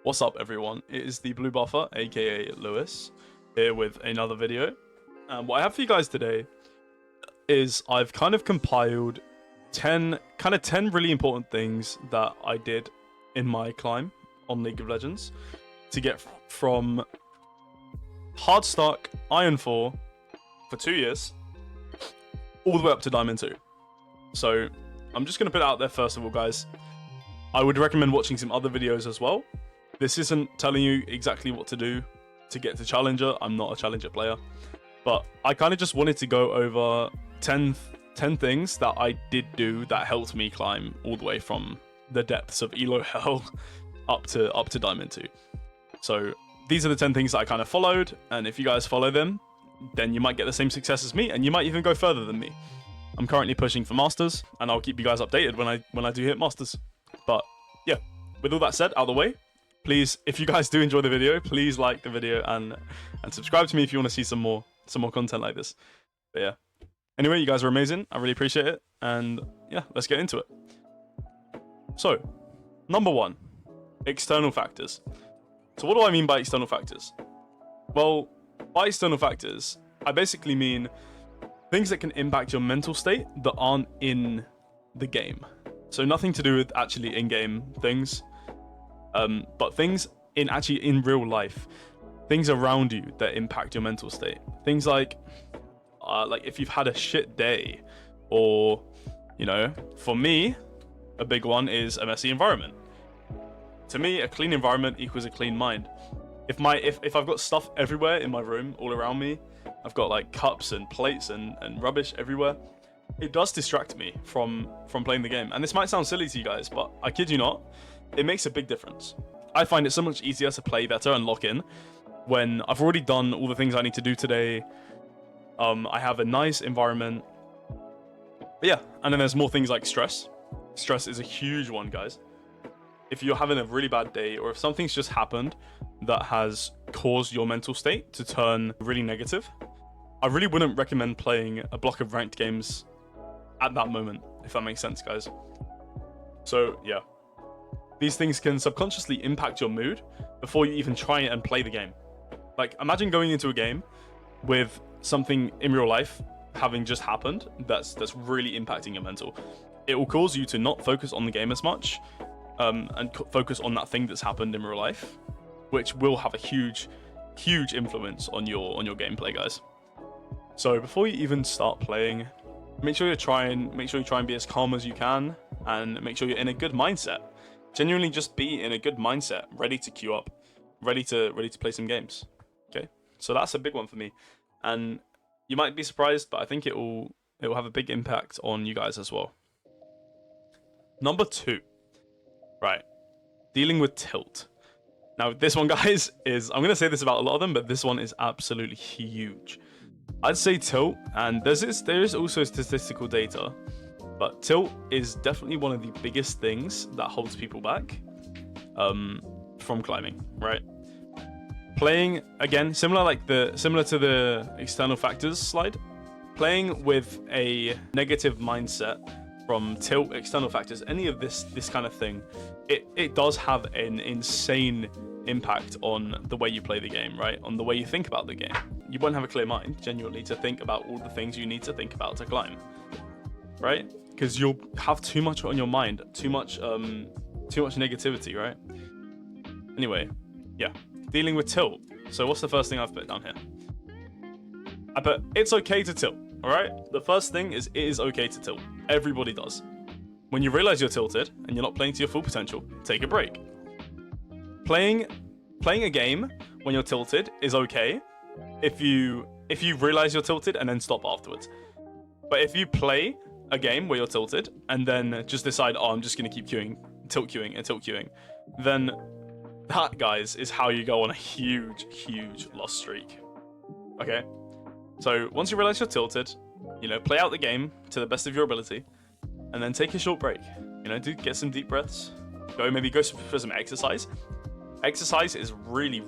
What's up, everyone? It is the Blue Buffer, aka Lewis, here with another video. What I have for you guys today is I've kind of compiled 10 really important things that I did in my climb on League of Legends to get from HARDSTUCK Iron 4 for 2 years all the way up to Diamond 2. So I'm just going to put it out there first of all, guys. I would recommend watching some other videos as well. This isn't telling you exactly what to do to get to Challenger. I'm not a Challenger player. But I kind of just wanted to go over 10 things that I did do that helped me climb all the way from the depths of Elo Hell up to Diamond 2. So these are the 10 things that I kind of followed. And if you guys follow them, then you might get the same success as me. And you might even go further than me. I'm currently pushing for Masters. And I'll keep you guys updated when I do hit Masters. But yeah, with all that said, out of the way. Please, if you guys do enjoy the video, please like the video and subscribe to me if you want to see some more content like this. But yeah. Anyway, you guys are amazing. I really appreciate it. And yeah, let's get into it. So, number 1, external factors. So what do I mean by external factors? Well, by external factors, I basically mean things that can impact your mental state that aren't in the game. So nothing to do with actually in-game things. But things in real life, things around you that impact your mental state. Things like if you've had a shit day, or, you know, for me, a big one is a messy environment. To me, a clean environment equals a clean mind. If I've got stuff everywhere in my room, all around me, I've got like cups and plates and rubbish everywhere, it does distract me from playing the game. And this might sound silly to you guys, but I kid you not, it makes a big difference. I find it so much easier to play better and lock in when I've already done all the things I need to do today. I have a nice environment. But yeah, and then there's more things like stress. Stress is a huge one, guys. If you're having a really bad day, or if something's just happened that has caused your mental state to turn really negative, I really wouldn't recommend playing a block of ranked games at that moment, if that makes sense, guys. So yeah. These things can subconsciously impact your mood before you even try and play the game. Like, imagine going into a game with something in real life having just happened that's really impacting your mental. It will cause you to not focus on the game as much, and focus on that thing that's happened in real life, which will have a huge influence on your gameplay, guys. So before you even start playing, make sure you try and be as calm as you can, and make sure you're in a good mindset. Genuinely just be in a good mindset, ready to queue up, ready to play some games. Okay, so that's a big one for me, and you might be surprised, but I think it will have a big impact on you guys as well. Number 2, right, dealing with tilt. Now this one, guys, is, I'm gonna say this about a lot of them, but this one is absolutely huge. I'd say tilt, and there is also statistical data. But tilt is definitely one of the biggest things that holds people back from climbing, right? Playing, again, similar to the external factors slide, playing with a negative mindset from tilt, external factors, any of this kind of thing, it does have an insane impact on the way you play the game, right? On the way you think about the game. You won't have a clear mind, genuinely, to think about all the things you need to think about to climb, right? Because you'll have too much on your mind, too much negativity, right? Anyway, yeah, dealing with tilt. So what's the first thing I've put down here? I put, it's okay to tilt, all right? The first thing is, it is okay to tilt. Everybody does. When you realize you're tilted and you're not playing to your full potential, take a break. Playing a game when you're tilted is okay if you realize you're tilted and then stop afterwards. But if you play a game where you're tilted and then just decide, oh, I'm just going to keep tilt queuing, then that, guys, is how you go on a huge loss streak. Okay, so once you realize you're tilted, you know, play out the game to the best of your ability, and then take a short break. You know, get some deep breaths, maybe go for some exercise. Exercise is really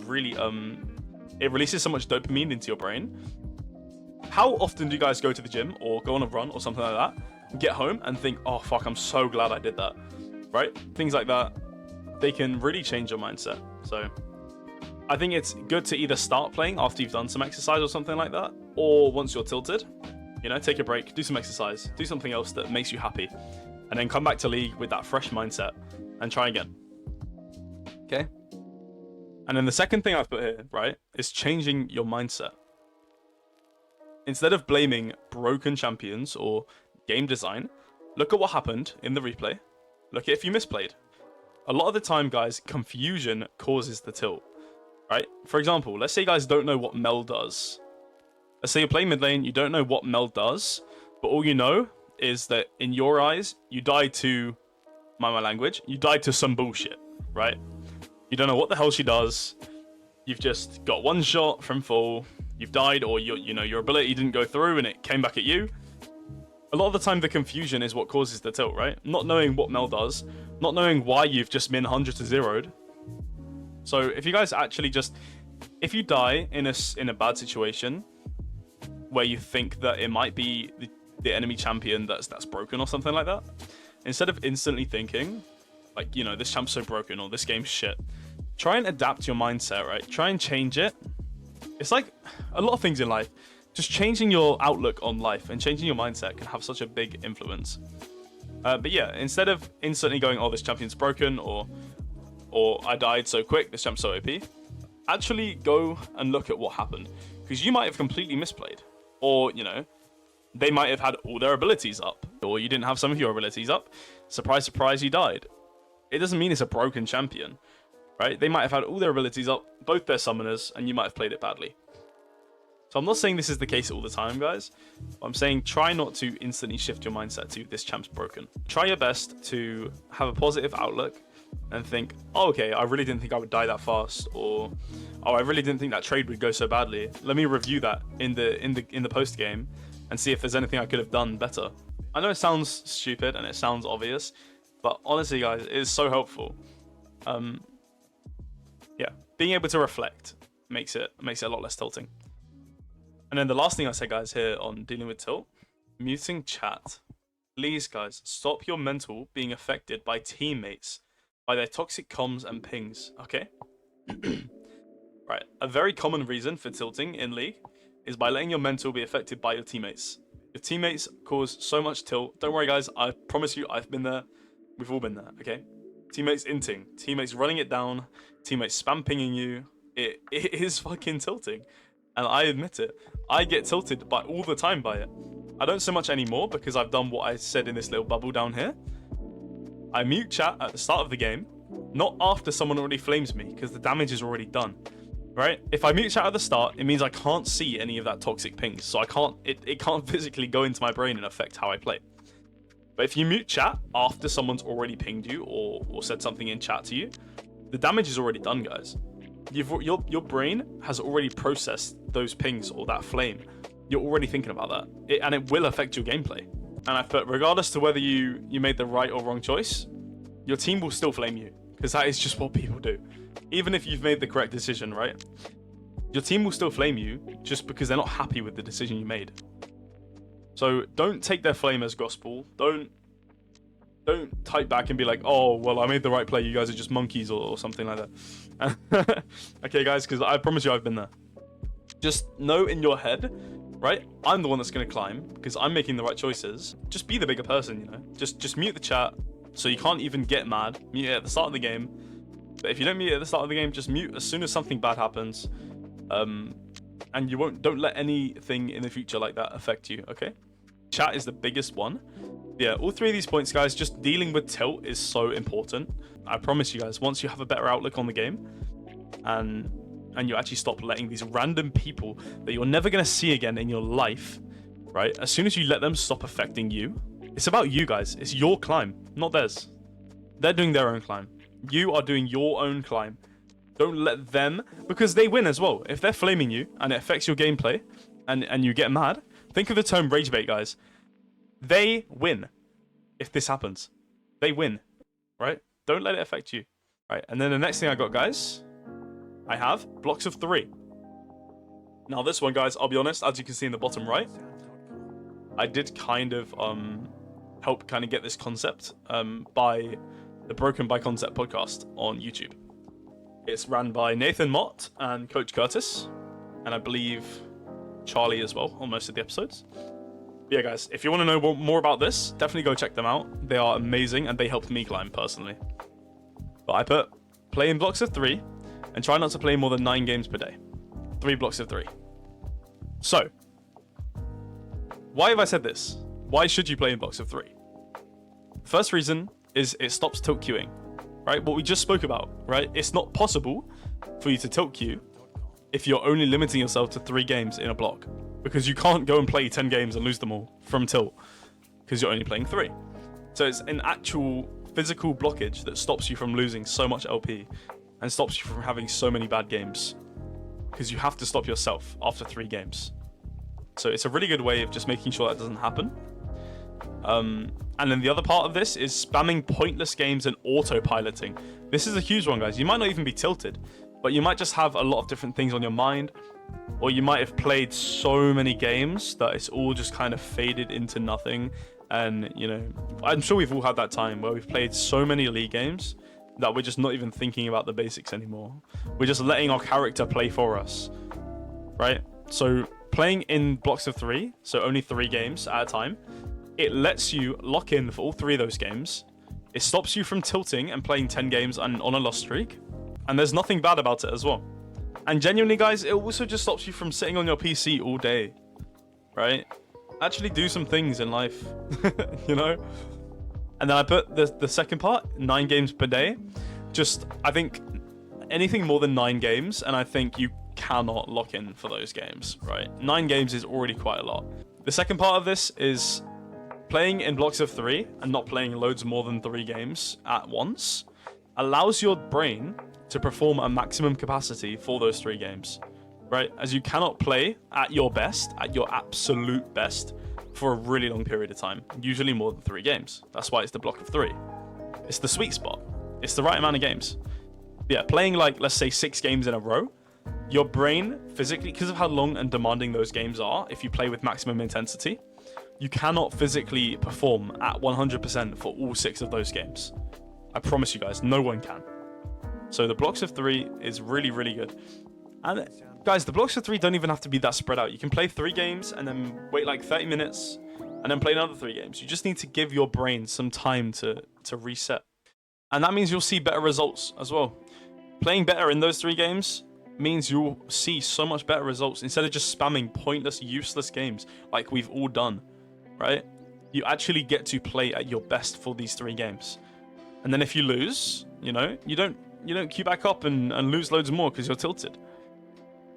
it releases so much dopamine into your brain. How often do you guys go to the gym or go on a run or something like that, get home and think, oh fuck, I'm so glad I did that, right? Things like that, they can really change your mindset. So I think it's good to either start playing after you've done some exercise or something like that, or once you're tilted, you know, take a break, do some exercise, do something else that makes you happy, and then come back to League with that fresh mindset and try again. Okay? And then the second thing I've put here, right, is changing your mindset. Instead of blaming broken champions or game design, look at what happened in the replay. Look at if you misplayed. A lot of the time, guys, confusion causes the tilt, right? For example, let's say you guys don't know what Mel does. Let's say you're playing mid lane, you don't know what Mel does, but all you know is that in your eyes, you died to, mind my language, you died to some bullshit, right? You don't know what the hell she does. You've just got one shot from full. You've died, or your ability didn't go through and it came back at you. A lot of the time, the confusion is what causes the tilt, right? Not knowing what Mel does, not knowing why you've just min 100 to 0'd. So if you guys actually if you die in a bad situation where you think that it might be the enemy champion that's broken or something like that, instead of instantly thinking, like, you know, this champ's so broken or this game's shit, try and adapt your mindset, right? Try and change it. It's like a lot of things in life. Just changing your outlook on life and changing your mindset can have such a big influence. But yeah, instead of instantly going, oh, this champion's broken, or I died so quick, this champ's so OP, actually go and look at what happened. Because you might have completely misplayed. Or, you know, they might have had all their abilities up. Or you didn't have some of your abilities up. Surprise, surprise, you died. It doesn't mean it's a broken champion, right? They might have had all their abilities up, both their summoners, and you might have played it badly. So I'm not saying this is the case all the time, guys. I'm saying try not to instantly shift your mindset to this champ's broken. Try your best to have a positive outlook and think, oh, okay, I really didn't think I would die that fast, or oh, I really didn't think that trade would go so badly. Let me review that in the post game and see if there's anything I could have done better. I know it sounds stupid and it sounds obvious, but honestly, guys, it is so helpful. Yeah, being able to reflect makes it a lot less tilting. And then the last thing I say, guys, here on dealing with tilt, muting chat. Please, guys, stop your mental being affected by teammates, by their toxic comms and pings, okay? Right, a very common reason for tilting in League is by letting your mental be affected by your teammates. Your teammates cause so much tilt. Don't worry, guys, I promise you, I've been there. We've all been there, okay? Teammates inting, teammates running it down, teammates spam pinging you. It is fucking tilting. And I admit it. I get tilted all the time by it. I don't so much anymore because I've done what I said in this little bubble down here. I mute chat at the start of the game, not after someone already flames me, because the damage is already done. Right? If I mute chat at the start, it means I can't see any of that toxic pings. So it can't physically go into my brain and affect how I play. But if you mute chat after someone's already pinged you or said something in chat to you, the damage is already done, guys. Your brain has already processed those pings or that flame. You're already thinking about that, and it will affect your gameplay. And I put, regardless to whether you made the right or wrong choice, your team will still flame you, because that is just what people do. Even if you've made the correct decision, right? Your team will still flame you just because they're not happy with the decision you made. So don't take their flame as gospel. Don't type back and be like, oh, well, I made the right play, you guys are just monkeys or something like that. Okay, guys, because I promise you I've been there. Just know in your head, right? I'm the one that's going to climb because I'm making the right choices. Just be the bigger person, you know? Just mute the chat so you can't even get mad. Mute it at the start of the game. But if you don't mute it at the start of the game, just mute as soon as something bad happens. And you don't let anything in the future like that affect you, okay? Chat is the biggest one. Yeah, all three of these points, guys, just dealing with tilt is so important. I promise you guys, once you have a better outlook on the game and you actually stop letting these random people that you're never going to see again in your life, right? As soon as you let them stop affecting you, it's about you, guys. It's your climb, not theirs. They're doing their own climb. You are doing your own climb. Don't let them, because they win as well. If they're flaming you and it affects your gameplay and you get mad, think of the term rage bait, guys. They win if this happens. They win, right? Don't let it affect you, right? And then the next thing I got, guys, I have blocks of 3. Now this one, guys, I'll be honest, as you can see in the bottom right, I did kind of help kind of get this concept by the Broken by Concept podcast on YouTube. It's ran by Nathan Mott and Coach Curtis, and I believe Charlie as well on most of the episodes. Yeah, guys, if you want to know more about this, definitely go check them out. They are amazing, and they helped me climb personally. But I put play in blocks of 3, and try not to play more than 9 games per day. 3 blocks of 3. So, why have I said this? Why should you play in blocks of 3? First reason is it stops tilt queuing, right? What we just spoke about, right? It's not possible for you to tilt queue if you're only limiting yourself to 3 games in a block, because you can't go and play 10 games and lose them all from tilt because you're only playing 3. So it's an actual physical blockage that stops you from losing so much LP and stops you from having so many bad games, because you have to stop yourself after 3 games. So it's a really good way of just making sure that doesn't happen. And then the other part of this is spamming pointless games and autopiloting. This is a huge one, guys. You might not even be tilted, but you might just have a lot of different things on your mind, or you might have played so many games that it's all just kind of faded into nothing. And, you know, I'm sure we've all had that time where we've played so many League games that we're just not even thinking about the basics anymore. We're just letting our character play for us, right? So playing in blocks of 3, so only 3 games at a time, it lets you lock in for all 3 of those games. It stops you from tilting and playing 10 games on a lost streak. And there's nothing bad about it as well. And genuinely, guys, it also just stops you from sitting on your PC all day, right? Actually do some things in life, you know? And then I put the second part, 9 games per day. Just, I think anything more than 9 games, and I think you cannot lock in for those games, right? 9 games is already quite a lot. The second part of this is playing in blocks of 3 and not playing loads more than 3 games at once allows your brain to perform a maximum capacity for those 3 games, right? As you cannot play at your best, at your absolute best, for a really long period of time, usually more than 3 games. That's why it's the block of 3. It's the sweet spot. It's the right amount of games. Yeah, playing like, let's say 6 games in a row, your brain physically, because of how long and demanding those games are, if you play with maximum intensity, you cannot physically perform at 100% for all 6 of those games. I promise you guys, no one can. So the blocks of 3 is really, really good. And guys, the blocks of 3 don't even have to be that spread out. You can play 3 games and then wait like 30 minutes and then play another 3 games. You just need to give your brain some time to reset. And that means you'll see better results as well. Playing better in those 3 games means you'll see so much better results instead of just spamming pointless, useless games like we've all done, right? You actually get to play at your best for these 3 games. And then if you lose, you know, you don't queue back up and lose loads more because you're tilted.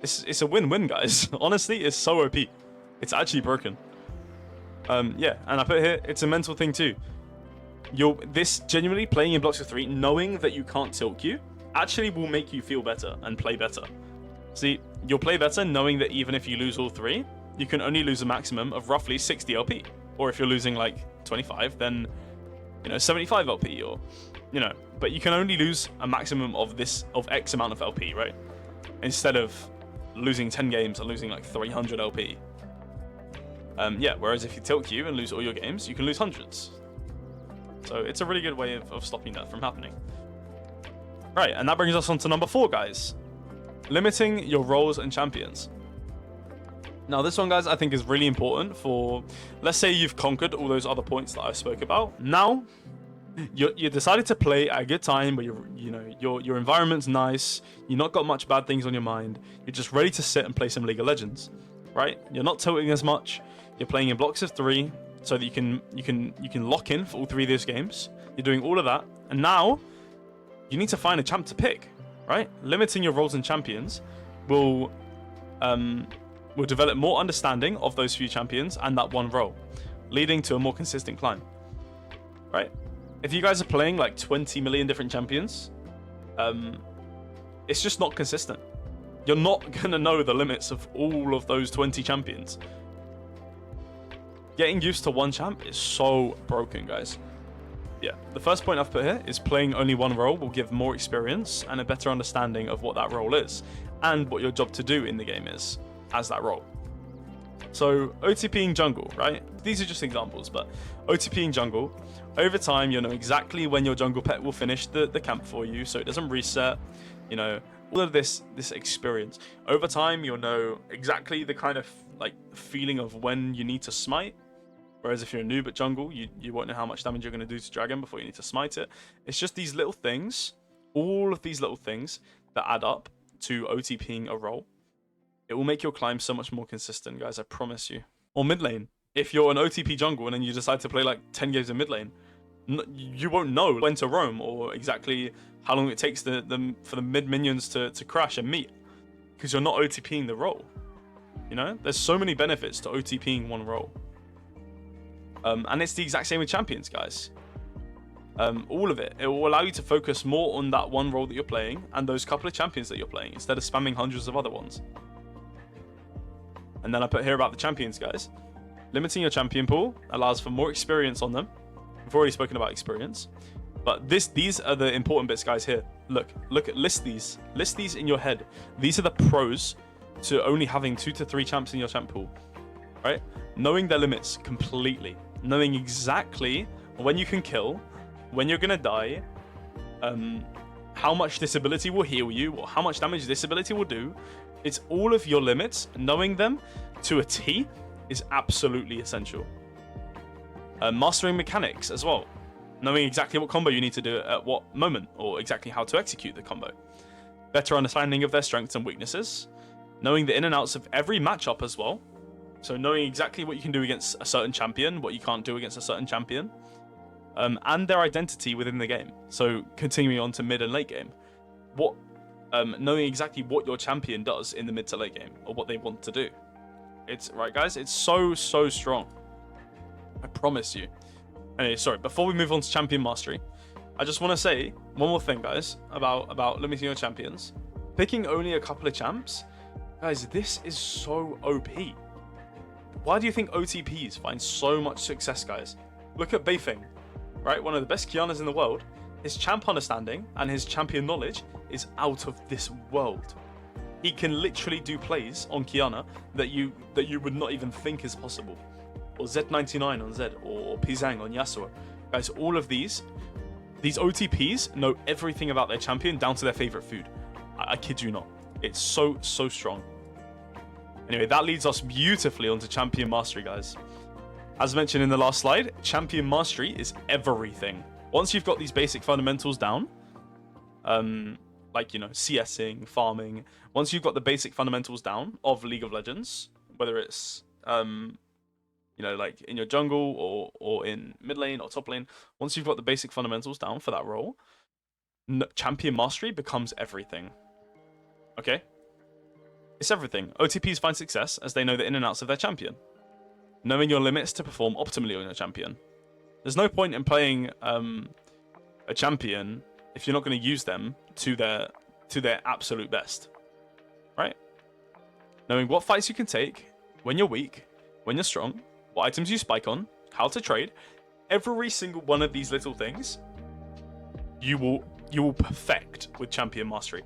It's a win-win, guys. Honestly, it's so OP. It's actually broken. Yeah, and I put here, it's a mental thing too. This genuinely playing in blocks of 3, knowing that you can't tilt queue, actually will make you feel better and play better. See, you'll play better knowing that even if you lose all 3, you can only lose a maximum of roughly 60 LP. Or if you're losing like 25, then, you know, 75 LP, or, you know, but you can only lose a maximum of X amount of LP, right? Instead of losing 10 games and losing like 300 LP. Yeah, whereas if you tilt queue and lose all your games, you can lose hundreds. So it's a really good way of stopping that from happening. Right, and that brings us on to number 4, guys. Limiting your roles and champions. Now this one, guys, I think is really important for, let's say you've conquered all those other points that I spoke about. Now, you decided to play at a good time where your environment's nice, you've not got much bad things on your mind, you're just ready to sit and play some League of Legends, right? You're not tilting as much, you're playing in blocks of 3, so that you can lock in for all 3 of those games. You're doing all of that, and now you need to find a champ to pick, right? Limiting your roles and champions will develop more understanding of those few champions and that one role, leading to a more consistent climb, right? If you guys are playing like 20 million different champions, it's just not consistent. You're not going to know the limits of all of those 20 champions. Getting used to one champ is so broken, guys. Yeah, the first point I've put here is playing only one role will give more experience and a better understanding of what that role is and what your job to do in the game is as that role. So OTPing jungle, right? These are just examples, but OTPing jungle, over time you'll know exactly when your jungle pet will finish the camp for you, so it doesn't reset. you know, all of this experience. Over time, you'll know exactly the kind of like feeling of when you need to smite. Whereas if you're a noob at jungle, you won't know how much damage you're going to do to dragon before you need to smite it. It's just these little things, all of these little things that add up to OTPing a role. It will make your climb so much more consistent, guys, I promise you. Or mid lane. If you're an OTP jungle and then you decide to play like 10 games in mid lane, you won't know when to roam or exactly how long it takes for the mid minions to crash and meet, because you're not OTPing the role. You know, there's so many benefits to OTPing one role. And it's the exact same with champions, guys. All of it. It will allow you to focus more on that one role that you're playing and those couple of champions that you're playing instead of spamming hundreds of other ones. And then I put here about the champions, guys. Limiting your champion pool allows for more experience on them. We've already spoken about experience. But these are the important bits, guys, here. List these in your head. These are the pros to only having 2 to 3 champs in your champ pool, right? Knowing their limits completely. Knowing exactly when you can kill, when you're gonna die, how much this ability will heal you, or how much damage this ability will do. It's all of your limits. Knowing them to a T is absolutely essential. Mastering mechanics as well. Knowing exactly what combo you need to do at what moment, or exactly how to execute the combo. Better understanding of their strengths and weaknesses. Knowing the in and outs of every matchup as well. So knowing exactly what you can do against a certain champion, what you can't do against a certain champion. And their identity within the game. So continuing on to mid and late game. Knowing exactly what your champion does in the mid to late game, or what they want to do. It's right, guys. It's so strong. I promise you. Anyway, sorry. Before we move on to champion mastery, I just want to say one more thing, guys, about limiting your champions. Picking only a couple of champs, guys. This is so OP. Why do you think OTPs find so much success, guys? Look at Beifeng, right? One of the best Kianas in the world. His champ understanding and his champion knowledge is out of this world. He can literally do plays on Kiana that you would not even think is possible. Or Z99 on Zed, or Pizang on Yasuo. Guys, all of these OTPs know everything about their champion down to their favorite food. I kid you not. It's so strong. Anyway, that leads us beautifully onto champion mastery, guys. As mentioned in the last slide, champion mastery is everything. Once you've got these basic fundamentals down, like, you know, CSing, farming, once you've got the basic fundamentals down of League of Legends, whether it's, you know, like in your jungle or in mid lane or top lane, once you've got the basic fundamentals down for that role, champion mastery becomes everything. Okay? It's everything. OTPs find success as they know the in and outs of their champion. Knowing your limits to perform optimally on your champion. There's no point in playing a champion if you're not going to use them to their absolute best, right? Knowing what fights you can take, when you're weak, when you're strong, what items you spike on, how to trade, every single one of these little things, you will perfect with champion mastery,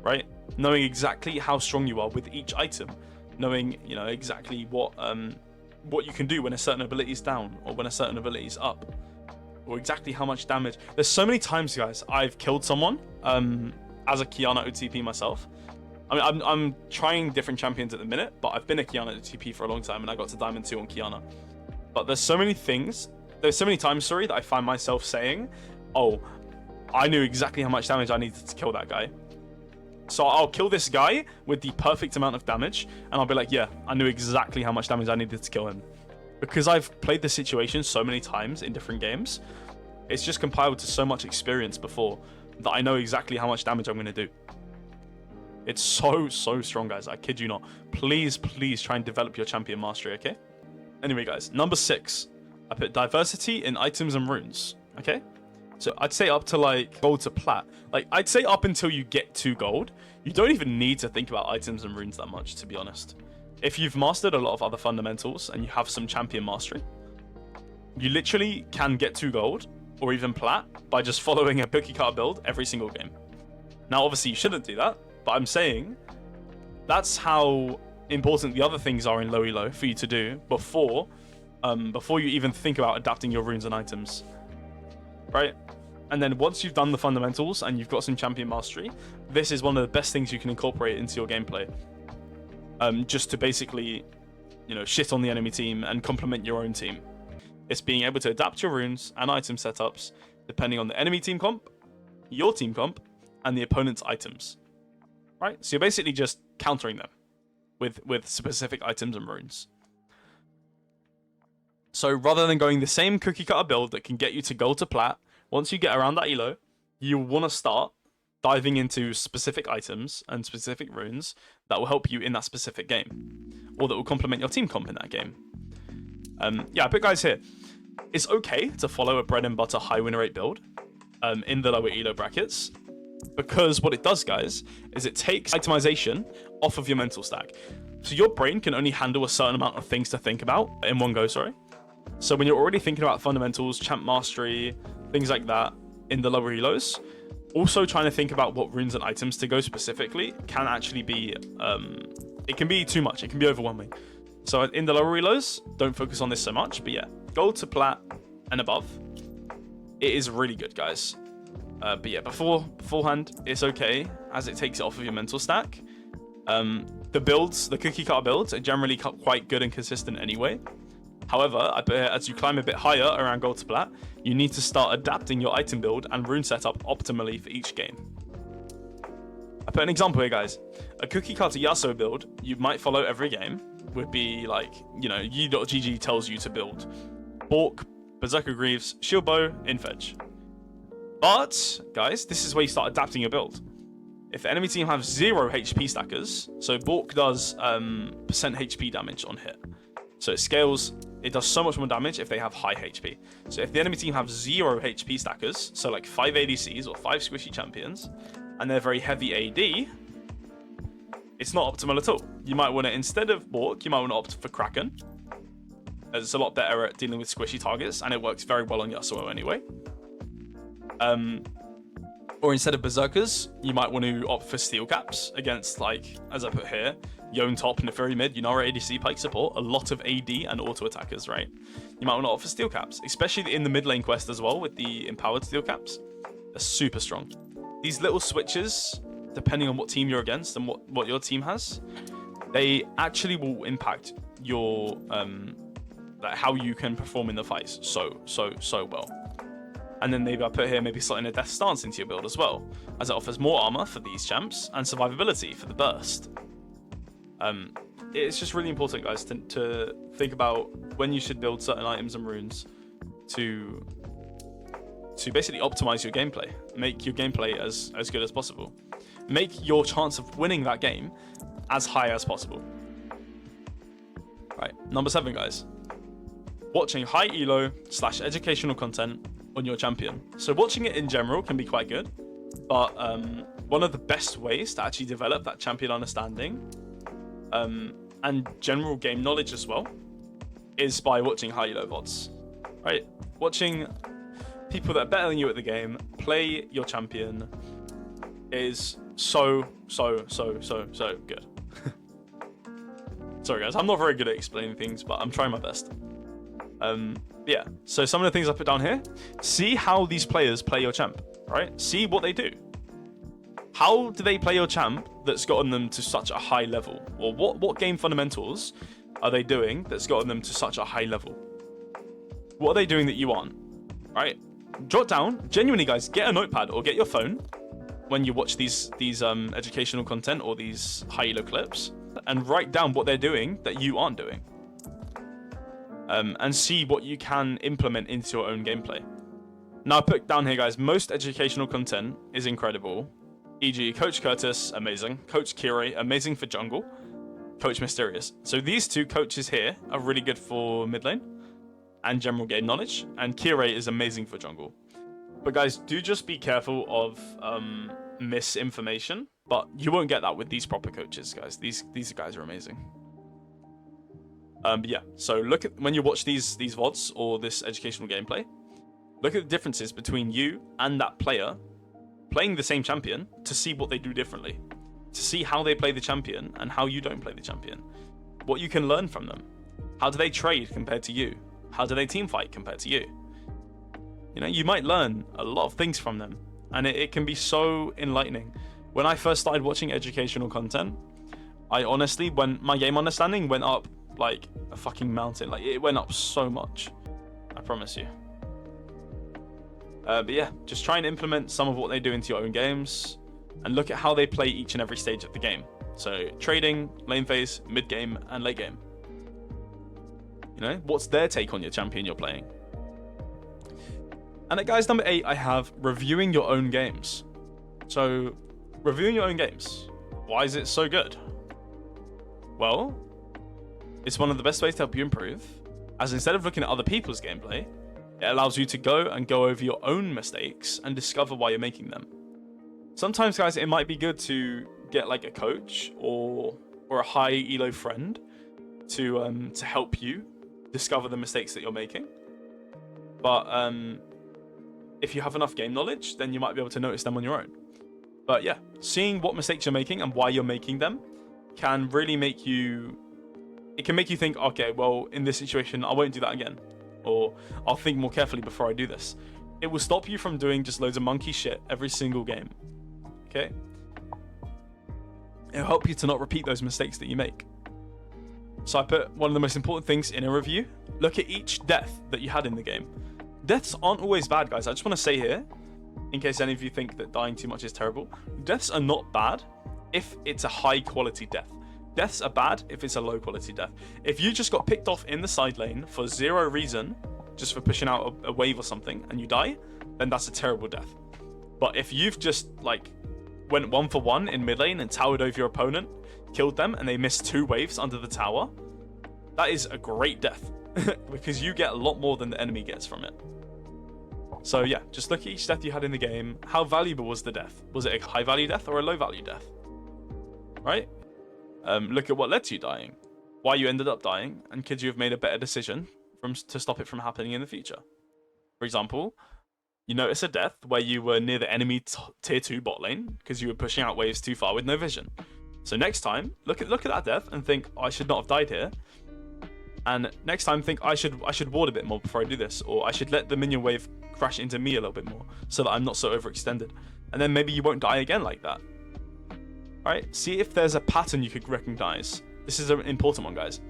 right? Knowing exactly how strong you are with each item, knowing, you know, exactly what you can do when a certain ability is down or when a certain ability is up, or exactly how much damage. There's so many times, guys, I've killed someone as a Kiana OTP myself. I mean, I'm trying different champions at the minute, but I've been a Kiana OTP for a long time, and I got to Diamond 2 on Kiana. But there's so many times, that I find myself saying, oh, I knew exactly how much damage I needed to kill that guy. So I'll kill this guy with the perfect amount of damage, and I'll be like, yeah, I knew exactly how much damage I needed to kill him. Because I've played this situation so many times in different games, it's just compiled to so much experience before that I know exactly how much damage I'm going to do. It's so strong, guys. I kid you not. Please try and develop your champion mastery, okay? Anyway, guys, number 6. I put diversity in items and runes, okay? So I'd say up to like gold to plat. Like, I'd say up until you get to gold, you don't even need to think about items and runes that much, to be honest. If you've mastered a lot of other fundamentals and you have some champion mastery, you literally can get to gold or even plat by just following a cookie cutter build every single game. Now, obviously, you shouldn't do that, but I'm saying that's how important the other things are in low elo for you to do before you even think about adapting your runes and items, right? And then once you've done the fundamentals and you've got some champion mastery, this is one of the best things you can incorporate into your gameplay. Just to basically, you know, shit on the enemy team and complement your own team. It's being able to adapt your runes and item setups depending on the enemy team comp, your team comp, and the opponent's items. Right? So you're basically just countering them with specific items and runes. So rather than going the same cookie cutter build that can get you to gold to plat, once you get around that elo, you want to start diving into specific items and specific runes that will help you in that specific game, or that will complement your team comp in that game. Yeah, but guys here, it's okay to follow a bread and butter high win rate build in the lower elo brackets, because what it does, guys, is it takes itemization off of your mental stack. So your brain can only handle a certain amount of things to think about in one go, sorry. So when you're already thinking about fundamentals, champ mastery, things like that in the lower elos, also trying to think about what runes and items to go specifically can actually be, it can be too much, it can be overwhelming. So in the lower elos, don't focus on this so much, but yeah, gold to plat and above, it is really good, guys. But yeah, beforehand, it's okay, as it takes it off of your mental stack. The builds, the cookie cutter builds, are generally quite good and consistent anyway. However, as you climb a bit higher around gold to plat, you need to start adapting your item build and rune setup optimally for each game. I put an example here, guys. A cookie cutter Yasuo build you might follow every game would be like, you know, u.gg tells you to build Bork, Berserker Greaves, Shield Bow, Infedge. But, guys, this is where you start adapting your build. If the enemy team have 0 HP stackers, so Bork does percent HP damage on hit. So it scales, it does so much more damage if they have high HP. So if the enemy team have 0 HP stackers, so like 5 ADCs or 5 squishy champions, and they're very heavy AD, it's not optimal at all. You might want to, instead of Bork, you might want to opt for Kraken, as it's a lot better at dealing with squishy targets, and it works very well on Yasuo anyway. Or instead of Berserkers, you might want to opt for Steel Caps against, like, as I put here, Yone top, Neferi mid, Yunara ADC, Pike support, a lot of AD and auto attackers, right? You might want to opt for Steel Caps, especially in the mid lane quest as well with the empowered Steel Caps. They're super strong. These little switches, depending on what team you're against and what your team has, they actually will impact your like how you can perform in the fights so well. And then maybe I put here maybe slotting a death stance into your build as well, as it offers more armor for these champs and survivability for the burst. It's just really important, guys, to think about when you should build certain items and runes to basically optimize your gameplay, make your gameplay as good as possible, make your chance of winning that game as high as possible. Right, number 7, guys. Watching high elo / educational content on your champion. So watching it in general can be quite good, but one of the best ways to actually develop that champion understanding and general game knowledge as well is by watching high elo VODs, right? Watching people that are better than you at the game play your champion is so good. Sorry guys, I'm not very good at explaining things, but I'm trying my best. Yeah, so some of the things I put down here, see how these players play your champ, right? See what they do. How do they play your champ that's gotten them to such a high level? Or what game fundamentals are they doing that's gotten them to such a high level? What are they doing that you aren't, right? Jot down, genuinely guys, get a notepad or get your phone when you watch these educational content or these high elo clips, and write down what they're doing that you aren't doing. And see what you can implement into your own gameplay. Now I put down here, guys, most educational content is incredible. E.g. Coach Curtis, amazing. Coach Kirei, amazing for jungle. Coach Mysterious. So these two coaches here are really good for mid lane and general game knowledge. And Kirei is amazing for jungle. But guys, do just be careful of misinformation. But you won't get that with these proper coaches, guys. These guys are amazing. But yeah, so look at when you watch these VODs or this educational gameplay, look at the differences between you and that player playing the same champion to see what they do differently, to see how they play the champion and how you don't play the champion, what you can learn from them. How do they trade compared to you? How do they team fight compared to you? You know, you might learn a lot of things from them, and it can be so enlightening. When I first started watching educational content, I honestly, when my game understanding went up like a fucking mountain, like it went up so much, I promise you. But yeah, just try and implement some of what they do into your own games and look at how they play each and every stage of the game. So trading, lane phase, mid game, and late game. You know, what's their take on your champion you're playing? And at guys, number 8, I have reviewing your own games. So reviewing your own games, why is it so good? Well, it's one of the best ways to help you improve, as instead of looking at other people's gameplay, it allows you to go over your own mistakes and discover why you're making them. Sometimes, guys, it might be good to get like a coach or a high elo friend to help you discover the mistakes that you're making. But if you have enough game knowledge, then you might be able to notice them on your own. But yeah, seeing what mistakes you're making and why you're making them can really make you... It can make you think, okay, well, in this situation, I won't do that again. Or I'll think more carefully before I do this. It will stop you from doing just loads of monkey shit every single game. Okay? It'll help you to not repeat those mistakes that you make. So I put one of the most important things in a review. Look at each death that you had in the game. Deaths aren't always bad, guys. I just want to say here, in case any of you think that dying too much is terrible, deaths are not bad if it's a high quality death. Deaths are bad if it's a low quality death. If you just got picked off in the side lane for zero reason, just for pushing out a wave or something, and you die, then that's a terrible death. But if you've just like went 1 for 1 in mid lane and towered over your opponent, killed them, and they missed 2 waves under the tower, that is a great death because you get a lot more than the enemy gets from it. So yeah, just look at each death you had in the game. How valuable was the death? Was it a high value death or a low value death? Right? Look at what led to you dying, why you ended up dying, and could you have made a better decision to stop it from happening in the future? For example, you notice a death where you were near the enemy tier 2 bot lane because you were pushing out waves too far with no vision. So next time, look at that death and think, oh, I should not have died here. And next time, think I should ward a bit more before I do this, or I should let the minion wave crash into me a little bit more so that I'm not so overextended. And then maybe you won't die again like that. Alright, see if there's a pattern you could recognize. This is an important one, guys.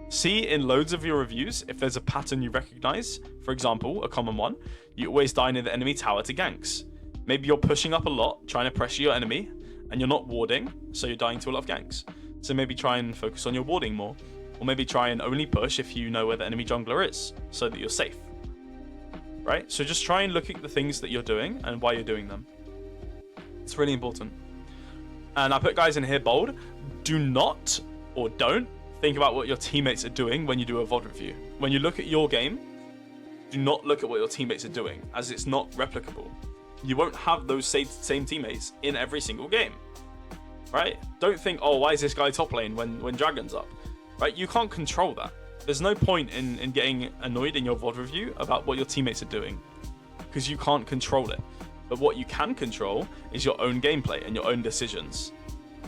See in loads of your reviews if there's a pattern you recognize. For example, a common one, you always die near the enemy tower to ganks. Maybe you're pushing up a lot, trying to pressure your enemy, and you're not warding, so you're dying to a lot of ganks. So maybe try and focus on your warding more. Or maybe try and only push if you know where the enemy jungler is, so that you're safe. Right? So just try and look at the things that you're doing and why you're doing them. It's really important. And I put guys in here bold. Do not or don't think about what your teammates are doing when you do a VOD review. When you look at your game, do not look at what your teammates are doing, as it's not replicable. You won't have those same teammates in every single game. Right? Don't think, oh, why is this guy top lane when Dragon's up? Right? You can't control that. There's no point in getting annoyed in your VOD review about what your teammates are doing, because you can't control it. But what you can control is your own gameplay and your own decisions.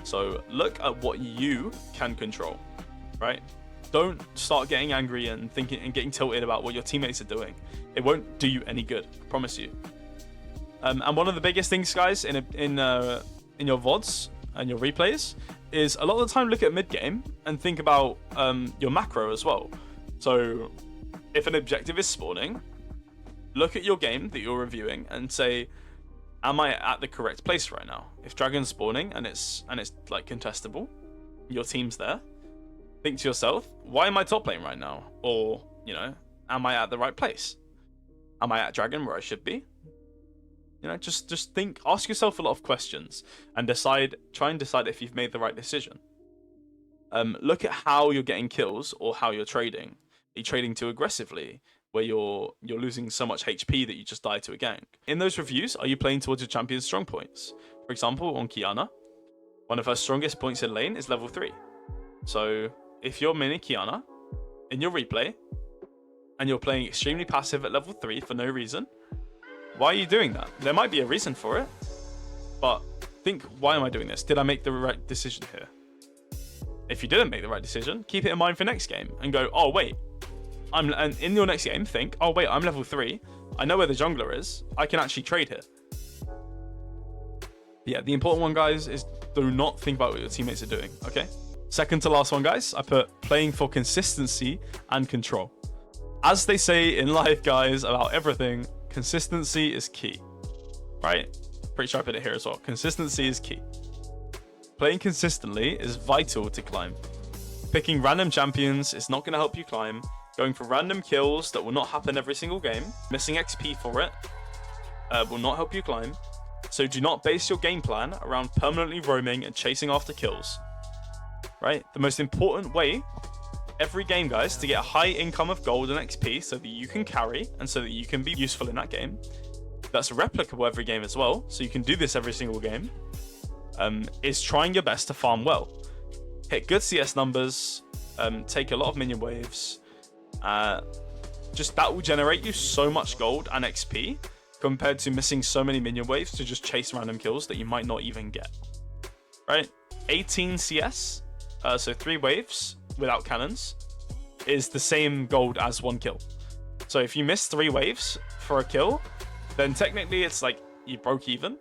So look at what you can control, right? Don't start getting angry and thinking and getting tilted about what your teammates are doing. It won't do you any good, I promise you. And one of the biggest things, guys, in your VODs and your replays is a lot of the time look at mid game and think about your macro as well. So if an objective is spawning, look at your game that you're reviewing and say, am I at the correct place right now? If Dragon's spawning and it's like contestable, your team's there, think to yourself, why am I top lane right now? Or, you know, am I at the right place? Am I at Dragon where I should be? You know, just think, ask yourself a lot of questions and try and decide if you've made the right decision. Look at how you're getting kills or how you're trading. Are you trading too aggressively, where you're losing so much HP that you just die to a gank? In those reviews, are you playing towards your champion's strong points? For example, on Kiana, one of her strongest points in lane is level 3. So if you're mini Kiana in your replay and you're playing extremely passive at level 3 for no reason, why are you doing that? There might be a reason for it, but think, why am I doing this? Did I make the right decision here? If you didn't make the right decision, keep it in mind for next game and go, oh wait, and in your next game think, oh wait, I'm level 3, I know where the jungler is. I can actually trade here. Yeah, the important one, guys, is do not think about what your teammates are doing, okay? Second to last one, guys, I put playing for consistency and control. As they say in life, guys, about everything, consistency is key, right? Pretty sure I put it here as well. Consistency is key. Playing consistently is vital to climb. Picking random champions is not going to help you climb. Going for random kills that will not happen every single game, missing XP for it, will not help you climb. So do not base your game plan around permanently roaming and chasing after kills. Right? The most important way every game, guys, to get a high income of gold and XP so that you can carry and so that you can be useful in that game. That's replicable every game as well, so you can do this every single game, is trying your best to farm well. Hit good CS numbers, take a lot of minion waves. Just that will generate you so much gold and XP compared to missing so many minion waves to just chase random kills that you might not even get. Right? 18 CS, so 3 waves without cannons, is the same gold as 1 kill. So if you miss 3 waves for a kill, then technically it's like you broke even.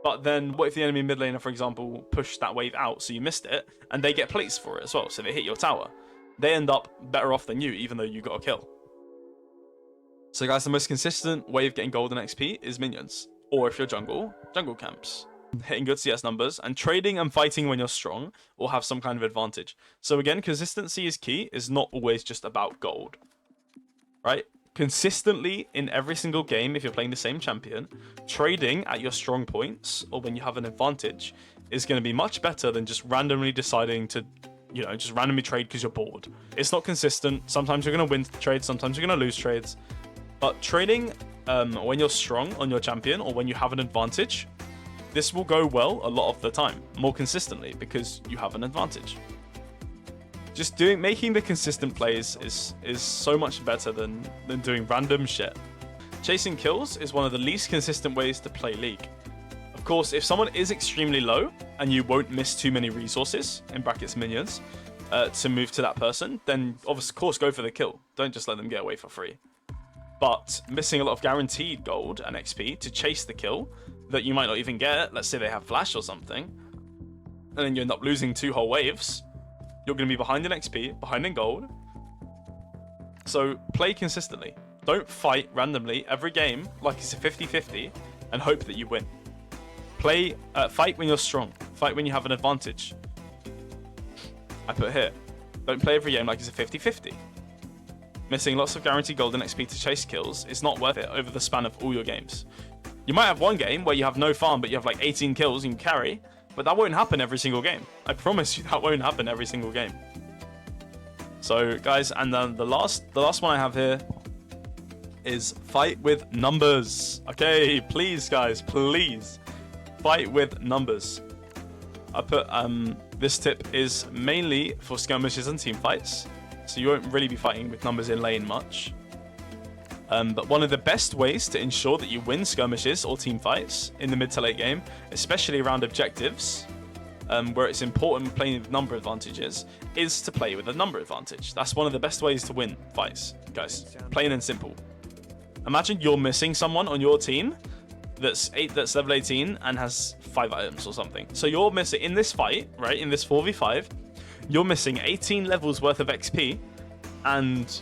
But then what if the enemy mid laner, for example, pushed that wave out, so you missed it, and they get plates for it as well, so they hit your tower. They end up better off than you, even though you got a kill. So guys, the most consistent way of getting gold and XP is minions. Or if you're jungle camps. Hitting good CS numbers, and trading and fighting when you're strong, or have some kind of advantage. So again, consistency is key, is not always just about gold. Right? Consistently in every single game, if you're playing the same champion, trading at your strong points, or when you have an advantage, is going to be much better than just randomly deciding to, you know, just randomly trade because you're bored. It's not consistent. Sometimes you're going to win trades, sometimes you're going to lose trades. But trading when you're strong on your champion, or when you have an advantage, this will go well a lot of the time, more consistently, because you have an advantage. Just making the consistent plays is so much better than doing random shit. Chasing kills is one of the least consistent ways to play League. Of course, if someone is extremely low and you won't miss too many resources, in brackets minions, to move to that person, then of course go for the kill. Don't just let them get away for free. But missing a lot of guaranteed gold and XP to chase the kill that you might not even get, let's say they have flash or something, and then you end up losing 2 whole waves, you're going to be behind in XP, behind in gold. So play consistently. Don't fight randomly every game like it's a 50-50 and hope that you win. Fight when you're strong. Fight when you have an advantage. I put here. Don't play every game like it's a 50-50. Missing lots of guaranteed gold and XP to chase kills is not worth it over the span of all your games. You might have one game where you have no farm but you have like 18 kills and you carry, but that won't happen every single game. I promise you that won't happen every single game. So guys, and then the last one I have here is fight with numbers. Okay, please guys, please fight with numbers. I put this tip is mainly for skirmishes and team fights, so you won't really be fighting with numbers in lane much. But one of the best ways to ensure that you win skirmishes or team fights in the mid to late game, especially around objectives, where it's important playing with number advantages, is to play with a number advantage. That's one of the best ways to win fights, guys. Plain and simple. Imagine you're missing someone on your team that's level 18 and has 5 items or something. So you're missing, in this fight, right, in this 4v5, you're missing 18 levels worth of XP and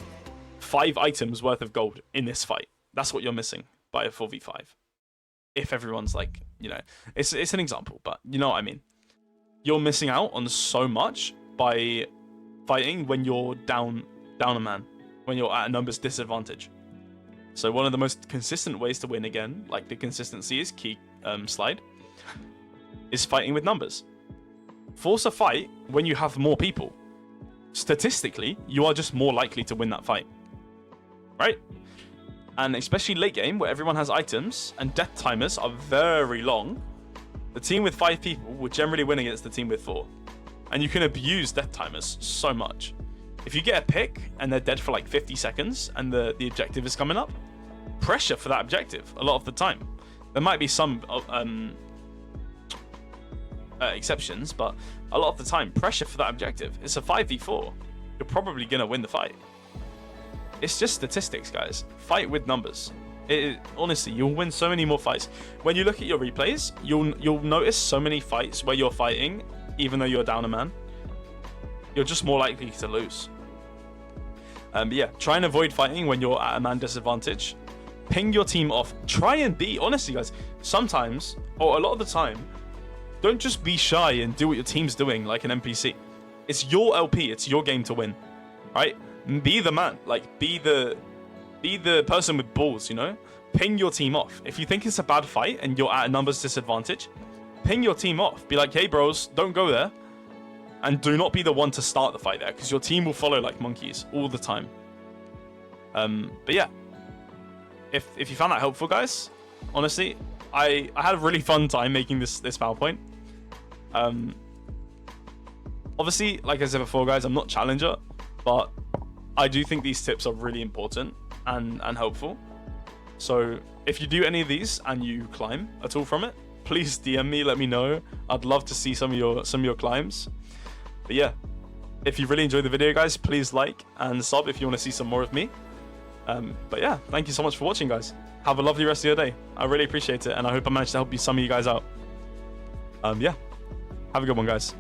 5 items worth of gold in this fight. That's what you're missing by a 4v5. If everyone's like, you know, it's an example, but you know what I mean. You're missing out on so much by fighting when you're down a man, when you're at a numbers disadvantage. So one of the most consistent ways to win, again, like the consistency is key slide, is fighting with numbers. Force a fight when you have more people. Statistically, you are just more likely to win that fight. Right? And especially late game, where everyone has items and death timers are very long, the team with 5 people will generally win against the team with 4. And you can abuse death timers so much. If you get a pick and they're dead for like 50 seconds and the objective is coming up, pressure for that objective a lot of the time. There might be some exceptions, but a lot of the time, pressure for that objective. It's a 5v4. You're probably going to win the fight. It's just statistics, guys. Fight with numbers. Honestly, you'll win so many more fights. When you look at your replays, you'll notice so many fights where you're fighting, even though you're down a man. You're just more likely to lose. But yeah, try and avoid fighting when you're at a man disadvantage. Ping your team off. Try and be, honestly guys, sometimes, or a lot of the time, don't just be shy and do what your team's doing like an NPC. It's your LP, it's your game to win, right? Be the man, like be the person with balls, you know? Ping your team off. If you think it's a bad fight and you're at a numbers disadvantage, ping your team off. Be like, hey bros, don't go there. And do not be the one to start the fight there, because your team will follow like monkeys all the time. But yeah, if you found that helpful, guys, honestly, I had a really fun time making this PowerPoint. Obviously, like I said before, guys, I'm not Challenger, but I do think these tips are really important and helpful. So if you do any of these and you climb at all from it, please DM me, let me know. I'd love to see some of your climbs. But yeah, if you really enjoyed the video, guys, please like and sub if you want to see some more of me. But yeah, thank you so much for watching, guys. Have a lovely rest of your day. I really appreciate it, and I hope I managed to help some of you guys out. Yeah, have a good one, guys.